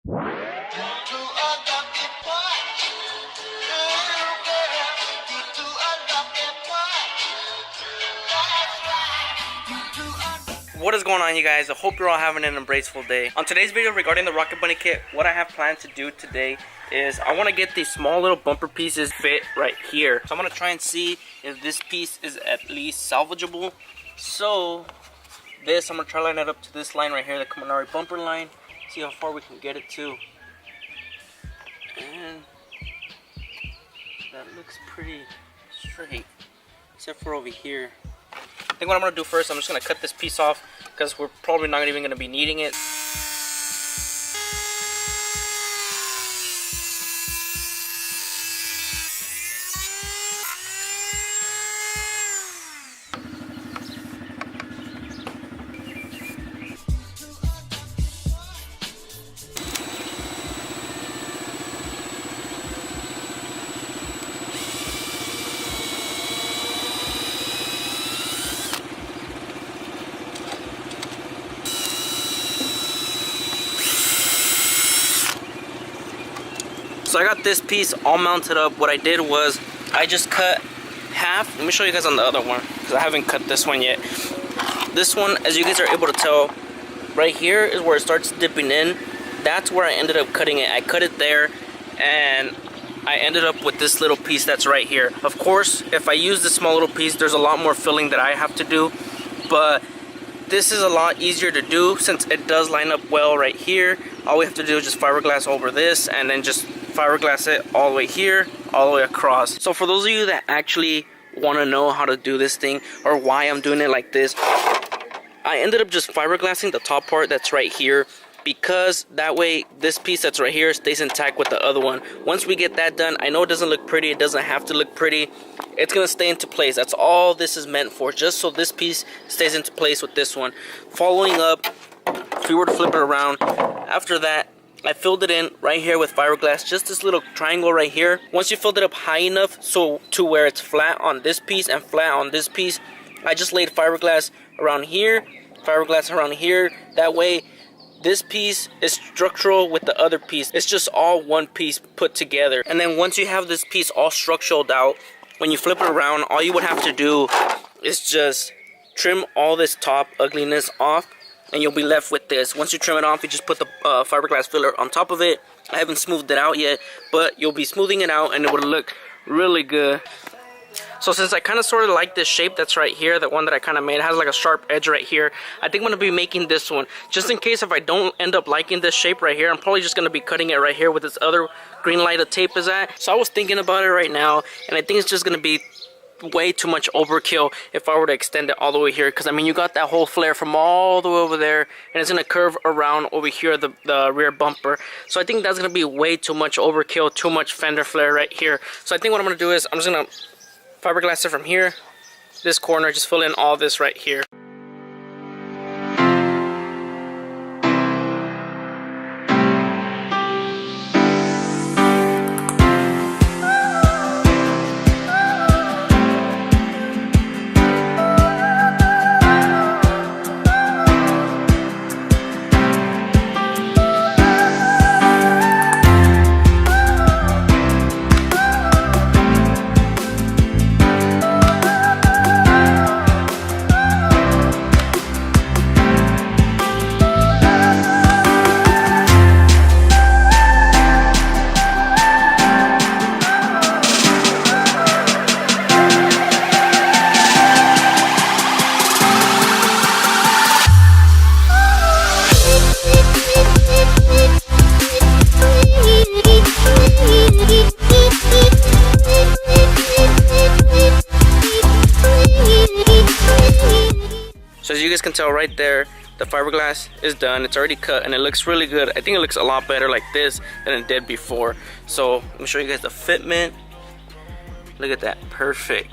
What is going on, you guys? I hope you're all having an embraceful day. On today's video regarding the Rocket Bunny kit, what I have planned to do today is I want to get these small little bumper pieces fit right here. So I'm going to try and see if this piece is at least salvageable. So this, I'm going to try to line it up to this line right here, the Contreras bumper line. See how far we can get it to. And that looks pretty straight, except for over here. I think what I'm going to do first, I'm just going to cut this piece off because we're probably not even going to be needing it. So I got this piece all mounted up. What I did was I just cut half. Let me show you guys on the other one because I haven't cut this one yet. This one, as you guys are able to tell, right here is where it starts dipping in. That's where I ended up cutting it. I cut it there and I ended up with this little piece that's right here. Of course, if I use this small little piece, there's a lot more filling that I have to do, but this is a lot easier to do since it does line up well right here. All we have to do is just fiberglass over this and then just fiberglass it all the way here, all the way across. So for those of you that actually want to know how to do this thing or why I'm doing it like this, I ended up just fiberglassing the top part that's right here because that way this piece that's right here stays intact with the other one. Once we get that done, I know it doesn't look pretty, it doesn't have to look pretty, it's gonna stay into place. That's all this is meant for, just so this piece stays into place with this one. Following up, if we were to flip it around, after that I filled it in right here with fiberglass, just this little triangle right here. Once you filled it up high enough so to where it's flat on this piece and flat on this piece, I just laid fiberglass around here, fiberglass around here. That way this piece is structural with the other piece. It's just all one piece put together. And then once you have this piece all structured out, when you flip it around, all you would have to do is just trim all this top ugliness off and you'll be left with this. Once you trim it off, you just put the fiberglass filler on top of it. I haven't smoothed it out yet, but you'll be smoothing it out and it would look really good. So since I kind of sort of like this shape that's right here, the one that I kind of made, it has like a sharp edge right here. I think I'm going to be making this one. Just in case if I don't end up liking this shape right here, I'm probably just going to be cutting it right here where this other green light of tape is at. So I was thinking about it right now, and I think it's just going to be way too much overkill if I were to extend it all the way here, because I mean you got that whole flare from all the way over there and it's going to curve around over here, the rear bumper. So I think that's going to be way too much overkill, too much fender flare right here. So I think what I'm going to do is I'm just going to fiberglass it from here, this corner, just fill in all this right here. So as you guys can tell right there, the fiberglass is done. It's already cut and it looks really good. I think it looks a lot better like this than it did before. So let me show you guys the fitment. Look at that, perfect.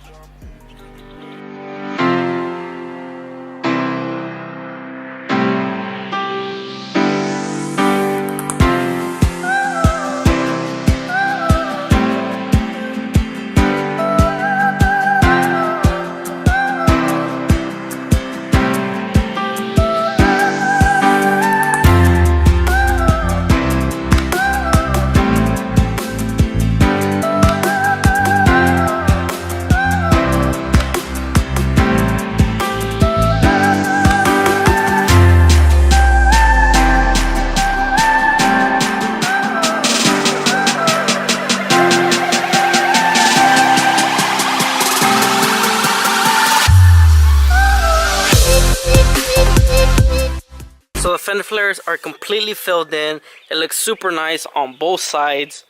fender flares are completely filled in. It looks super nice on both sides,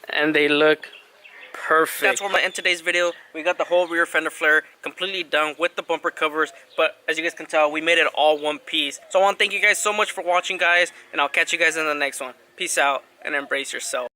and they look perfect. That's where I'm gonna end today's video. We got the whole rear fender flare completely done with the bumper covers, but as you guys can tell, we made it all one piece. So I want to thank you guys so much for watching, guys, and I'll catch you guys in the next one. Peace out and embrace yourself.